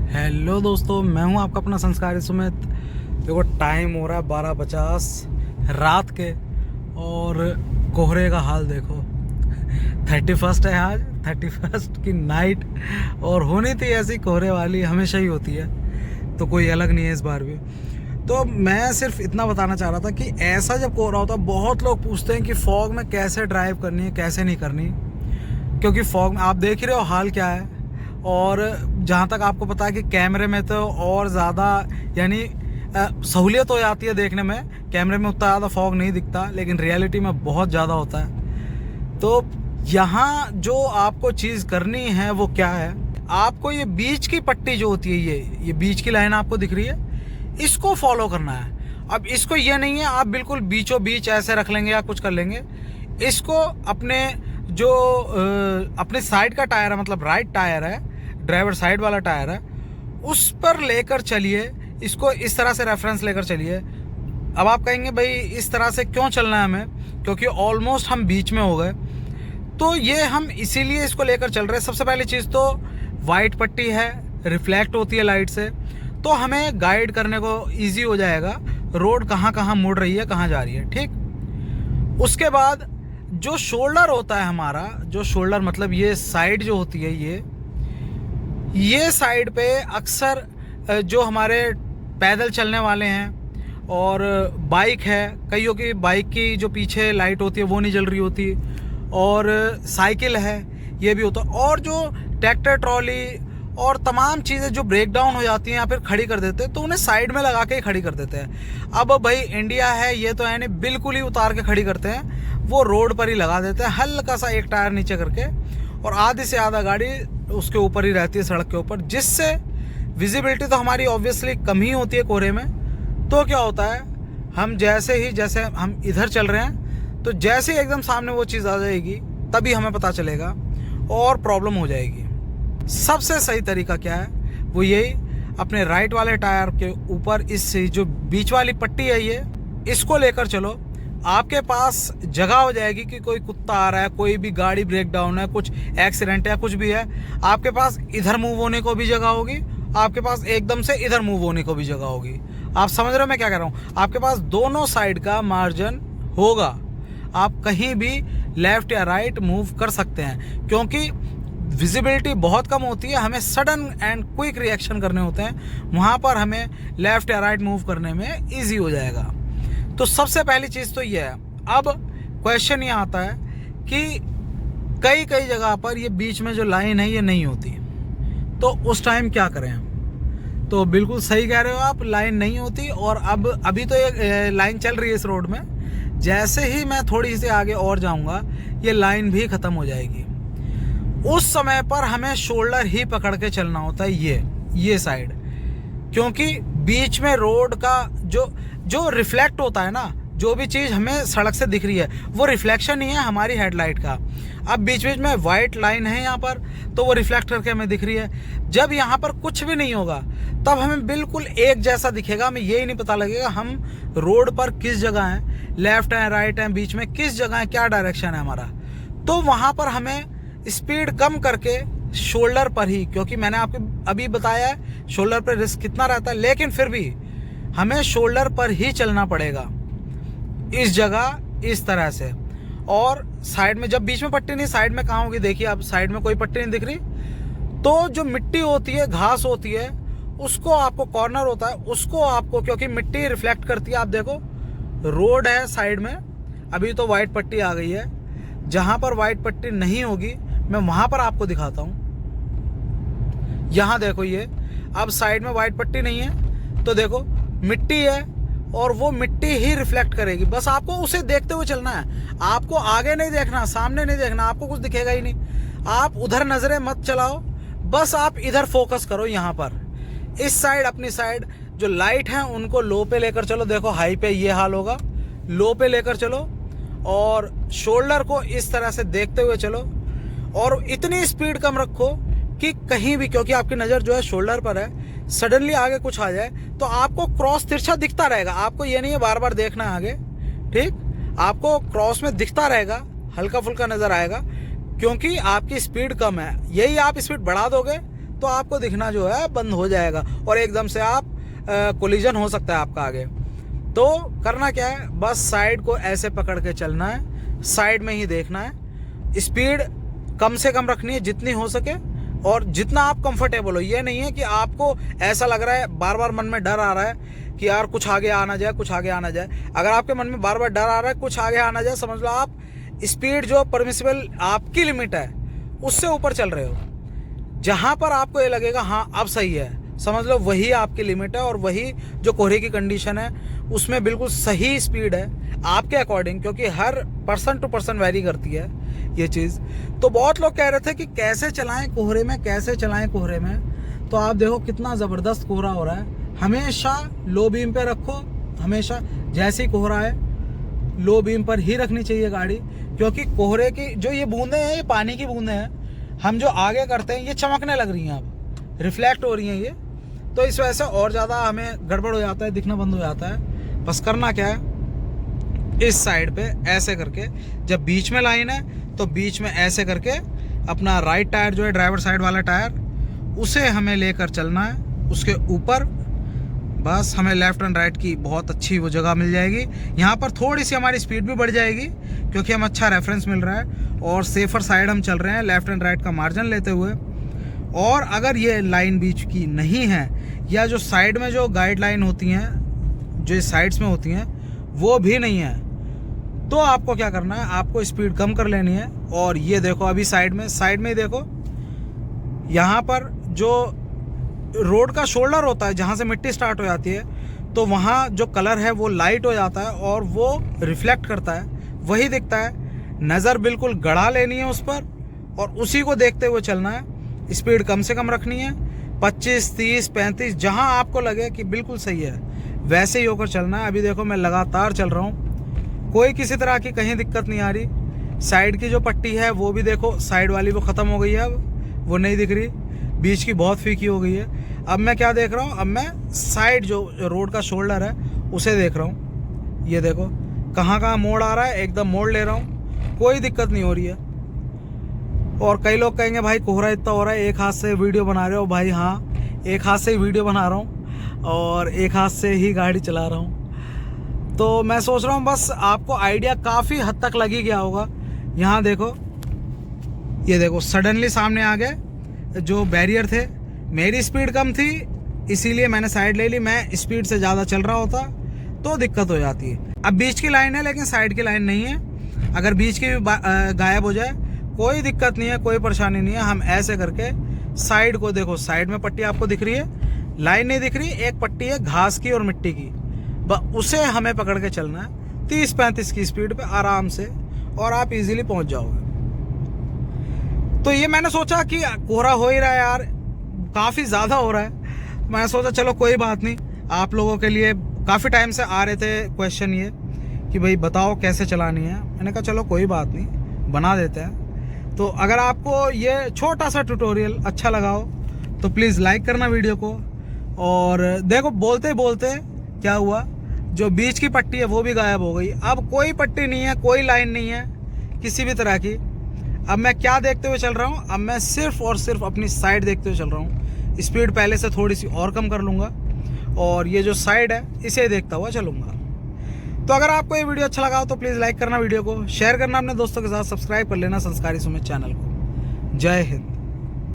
Hello दोस्तों, मैं हूं आपका अपना संस्कारी सुमित। देखो टाइम हो रहा है 12:50 रात के और कोहरे का हाल देखो। 31 है आज, 31 की नाइट और होनी थी ऐसी कोहरे वाली, हमेशा ही होती है तो कोई अलग नहीं है इस बार भी। तो मैं सिर्फ इतना बताना चाह रहा था कि ऐसा जब कोहरा होता है बहुत लोग पूछते हैं कि फॉग में कैसे ड्राइव करनी है कैसे नहीं करनी, क्योंकि फॉग में आप देख ही रहे हो हाल क्या है। और जहाँ तक आपको पता है कि कैमरे में तो और ज़्यादा यानी सहूलियत हो जाती है देखने में, कैमरे में उतना ज़्यादा फॉग नहीं दिखता लेकिन रियलिटी में बहुत ज़्यादा होता है। तो यहाँ जो आपको चीज़ करनी है वो क्या है, आपको ये बीच की पट्टी जो होती है, ये बीच की लाइन आपको दिख रही है, इसको फॉलो करना है। अब इसको ये नहीं है आप बिल्कुल बीचों बीच ऐसे रख लेंगे या कुछ कर लेंगे, इसको अपने जो अपने साइड का टायर है, मतलब राइट टायर है, ड्राइवर साइड वाला टायर है, उस पर लेकर चलिए। इसको इस तरह से रेफरेंस लेकर चलिए। अब आप कहेंगे भाई इस तरह से क्यों चलना है हमें, क्योंकि ऑलमोस्ट हम बीच में हो गए। तो ये हम इसीलिए इसको लेकर चल रहे हैं। सबसे पहली चीज़ तो वाइट पट्टी है, रिफ्लेक्ट होती है लाइट से, तो हमें गाइड करने को ईजी हो जाएगा रोड कहाँ कहाँ मुड़ रही है, कहाँ जा रही है। ठीक, उसके बाद जो शोल्डर होता है हमारा, जो शोल्डर मतलब ये साइड जो होती है, ये साइड पे अक्सर जो हमारे पैदल चलने वाले हैं और बाइक है, कईयों की बाइक की जो पीछे लाइट होती है वो नहीं जल रही होती, और साइकिल है ये भी होता है, और जो ट्रैक्टर ट्रॉली और तमाम चीज़ें जो ब्रेक डाउन हो जाती हैं या फिर खड़ी कर देते हैं तो उन्हें साइड में लगा के ही खड़ी कर देते हैं। अब भाई इंडिया है ये तो यानी बिल्कुल ही उतार के खड़ी करते हैं, वो रोड पर ही लगा देते हैं हल्का सा एक टायर नीचे करके, और आधी से आधा गाड़ी उसके ऊपर ही रहती है सड़क के ऊपर, जिससे विजिबिलिटी तो हमारी ऑब्वियसली कम ही होती है कोहरे में। तो क्या होता है, हम जैसे हम इधर चल रहे हैं तो जैसे ही एकदम सामने वो चीज़ आ जाएगी तभी हमें पता चलेगा और प्रॉब्लम हो जाएगी। सबसे सही तरीका क्या है, वो यही अपने राइट वाले टायर के ऊपर इस जो बीच वाली पट्टी है इसको लेकर चलो। आपके पास जगह हो जाएगी कि कोई कुत्ता आ रहा है, कोई भी गाड़ी ब्रेक डाउन है, कुछ एक्सीडेंट है, कुछ भी है, आपके पास इधर मूव होने को भी जगह होगी, आपके पास एकदम से इधर मूव होने को भी जगह होगी। आप समझ रहे हो मैं क्या कह रहा हूँ, आपके पास दोनों साइड का मार्जिन होगा, आप कहीं भी लेफ्ट या राइट मूव कर सकते हैं, क्योंकि विजिबिलिटी बहुत कम होती है, हमें सडन एंड क्विक रिएक्शन करने होते हैं, वहाँ पर हमें लेफ्ट या राइट मूव करने में ईजी हो जाएगा। तो सबसे पहली चीज़ तो ये है। अब क्वेश्चन ये आता है कि कई जगह पर ये बीच में जो लाइन है ये नहीं होती, तो उस टाइम क्या करें हम। तो बिल्कुल सही कह रहे हो आप, लाइन नहीं होती, और अभी तो ये लाइन चल रही है इस रोड में, जैसे ही मैं थोड़ी सी आगे और जाऊंगा ये लाइन भी ख़त्म हो जाएगी। उस समय पर हमें शोल्डर ही पकड़ के चलना होता है, ये साइड, क्योंकि बीच में रोड का जो रिफ्लेक्ट होता है ना, जो भी चीज़ हमें सड़क से दिख रही है वो रिफ्लेक्शन ही है हमारी हेडलाइट का। अब बीच बीच में वाइट लाइन है यहाँ पर, तो वो रिफ्लेक्ट करके हमें दिख रही है। जब यहाँ पर कुछ भी नहीं होगा तब हमें बिल्कुल एक जैसा दिखेगा, हमें यही नहीं पता लगेगा हम रोड पर किस जगह हैं, लेफ्ट है राइट है, बीच में किस जगह है, क्या डायरेक्शन है हमारा। तो वहाँ पर हमें स्पीड कम करके शोल्डर पर ही, क्योंकि मैंने आपको अभी बताया है शोल्डर पर रिस्क कितना रहता है, लेकिन फिर भी हमें शोल्डर पर ही चलना पड़ेगा इस जगह, इस तरह से। और साइड में जब बीच में पट्टी नहीं, साइड में कहाँ होगी, देखिए अब साइड में कोई पट्टी नहीं दिख रही, तो जो मिट्टी होती है, घास होती है, उसको आपको, कॉर्नर होता है उसको आपको, क्योंकि मिट्टी रिफ्लेक्ट करती है। आप देखो रोड है साइड में, अभी तो वाइट पट्टी आ गई है, जहाँ पर वाइट पट्टी नहीं होगी मैं वहाँ पर आपको दिखाता हूँ। यहाँ देखो ये अब साइड में वाइट पट्टी नहीं है, तो देखो मिट्टी है और वो मिट्टी ही रिफ्लेक्ट करेगी, बस आपको उसे देखते हुए चलना है, आपको आगे नहीं देखना, सामने नहीं देखना, आपको कुछ दिखेगा ही नहीं। आप उधर नजरें मत चलाओ, बस आप इधर फोकस करो, यहाँ पर इस साइड, अपनी साइड जो लाइट है उनको लो पे लेकर चलो। देखो हाई पे ये हाल होगा, लो पे लेकर चलो और शोल्डर को इस तरह से देखते हुए चलो, और इतनी स्पीड कम रखो कि कहीं भी, क्योंकि आपकी नज़र जो है शोल्डर पर है, सडनली आगे कुछ आ जाए तो आपको क्रॉस तिरछा दिखता रहेगा, आपको ये नहीं है बार बार देखना है आगे, ठीक, आपको क्रॉस में दिखता रहेगा, हल्का फुल्का नज़र आएगा, क्योंकि आपकी स्पीड कम है। यही आप स्पीड बढ़ा दोगे तो आपको दिखना जो है बंद हो जाएगा और एकदम से आप कोलिजन हो सकता है आपका आगे। तो करना क्या है, बस साइड को ऐसे पकड़ के चलना है, साइड में ही देखना है, स्पीड कम से कम रखनी है जितनी हो सके और जितना आप कंफर्टेबल हो। ये नहीं है कि आपको ऐसा लग रहा है, बार बार मन में डर आ रहा है कि यार कुछ आगे आना जाए, कुछ आगे आना जाए। अगर आपके मन में बार बार डर आ रहा है कुछ आगे आना जाए, समझ लो आप स्पीड जो परमिसिबल आपकी लिमिट है उससे ऊपर चल रहे हो। जहाँ पर आपको ये लगेगा हाँ अब सही है, समझ लो वही आपकी लिमिट है और वही जो कोहरे की कंडीशन है उसमें बिल्कुल सही स्पीड है आपके अकॉर्डिंग, क्योंकि हर पर्सन टू पर्सन वेरी करती है ये चीज़। तो बहुत लोग कह रहे थे कि कैसे चलाएं कोहरे में, कैसे चलाएं कोहरे में। तो आप देखो कितना ज़बरदस्त कोहरा हो रहा है। हमेशा लो बीम पे रखो, हमेशा जैसे ही कोहरा है लो बीम पर ही रखनी चाहिए गाड़ी, क्योंकि कोहरे की जो ये बूंदें हैं ये पानी की बूंदें हैं, हम जो आगे करते हैं ये चमकने लग रही हैं, अब रिफ्लेक्ट हो रही हैं ये, तो इस वजह से और ज़्यादा हमें गड़बड़ हो जाता है, दिखना बंद हो जाता है। बस करना क्या है, इस साइड पे ऐसे करके, जब बीच में लाइन है तो बीच में ऐसे करके अपना राइट टायर जो है ड्राइवर साइड वाला टायर उसे हमें लेकर चलना है, उसके ऊपर बस हमें लेफ्ट एंड राइट की बहुत अच्छी वो जगह मिल जाएगी। यहाँ पर थोड़ी सी हमारी स्पीड भी बढ़ जाएगी क्योंकि हम अच्छा रेफरेंस मिल रहा है और सेफर साइड हम चल रहे हैं लेफ्ट एंड राइट का मार्जिन लेते हुए। और अगर ये लाइन बीच की नहीं है या जो साइड में जो गाइडलाइन होती हैं जो साइड्स में होती हैं वो भी नहीं है, तो आपको क्या करना है, आपको स्पीड कम कर लेनी है। और ये देखो अभी साइड में ही देखो, यहाँ पर जो रोड का शोल्डर होता है जहाँ से मिट्टी स्टार्ट हो जाती है, तो वहाँ जो कलर है वो लाइट हो जाता है और वो रिफ्लेक्ट करता है, वही दिखता है। नज़र बिल्कुल गड़ा लेनी है उस पर और उसी को देखते हुए चलना है। स्पीड कम से कम रखनी है, 25, 30, 35 जहाँ आपको लगे कि बिल्कुल सही है वैसे ही होकर चलना है। अभी देखो मैं लगातार चल रहा हूँ, कोई किसी तरह की कहीं दिक्कत नहीं आ रही। साइड की जो पट्टी है वो भी देखो, साइड वाली वो ख़त्म हो गई है, अब वो नहीं दिख रही, बीच की बहुत फीकी हो गई है। अब मैं क्या देख रहा हूँ, अब मैं साइड जो रोड का शोल्डर है उसे देख रहा हूँ। ये देखो कहाँ कहाँ मोड़ आ रहा है, एकदम मोड़ ले रहा हूँ, कोई दिक्कत नहीं हो रही है। और कई लोग कहेंगे भाई कोहरा इतना हो रहा है, एक हाथ से वीडियो बना रहे हो। भाई हाँ, एक हाथ से ही वीडियो बना रहा हूँ और एक हाथ से ही गाड़ी चला रहा हूँ। तो मैं सोच रहा हूँ बस आपको आइडिया काफ़ी हद तक लग ही गया होगा। यहाँ देखो, ये देखो सडनली सामने आ गए जो बैरियर थे। मेरी स्पीड कम थी इसीलिए मैंने साइड ले ली, मैं स्पीड से ज़्यादा चल रहा होता तो दिक्कत हो जाती है। अब बीच की लाइन है लेकिन साइड की लाइन नहीं है, अगर बीच की गायब हो जाए कोई दिक्कत नहीं है, कोई परेशानी नहीं है। हम ऐसे करके साइड को देखो, साइड में पट्टी आपको दिख रही है, लाइन नहीं दिख रही, एक पट्टी है घास की और मिट्टी की, उसे हमें पकड़ के चलना है 30-35 की स्पीड पे आराम से और आप इजीली पहुंच जाओगे। तो ये मैंने सोचा कि कोहरा हो ही रहा है यार, काफ़ी ज़्यादा हो रहा है, मैं सोचा चलो कोई बात नहीं। आप लोगों के लिए काफ़ी टाइम से आ रहे थे क्वेश्चन ये कि भाई बताओ कैसे चलानी है, मैंने कहा चलो कोई बात नहीं बना देते हैं। तो अगर आपको ये छोटा सा ट्यूटोरियल अच्छा लगा हो तो प्लीज़ लाइक करना वीडियो को। और देखो बोलते बोलते क्या हुआ, जो बीच की पट्टी है वो भी गायब हो गई। अब कोई पट्टी नहीं है, कोई लाइन नहीं है किसी भी तरह की। अब मैं क्या देखते हुए चल रहा हूँ, अब मैं सिर्फ और सिर्फ अपनी साइड देखते हुए चल रहा हूँ। स्पीड पहले से थोड़ी सी और कम कर लूँगा और ये जो साइड है इसे देखता हुआ चलूँगा। तो अगर आपको ये वीडियो अच्छा लगा हो तो प्लीज़ लाइक करना, वीडियो को शेयर करना अपने दोस्तों के साथ, सब्सक्राइब कर लेना संस्कारी सुमित चैनल को। जय हिंद।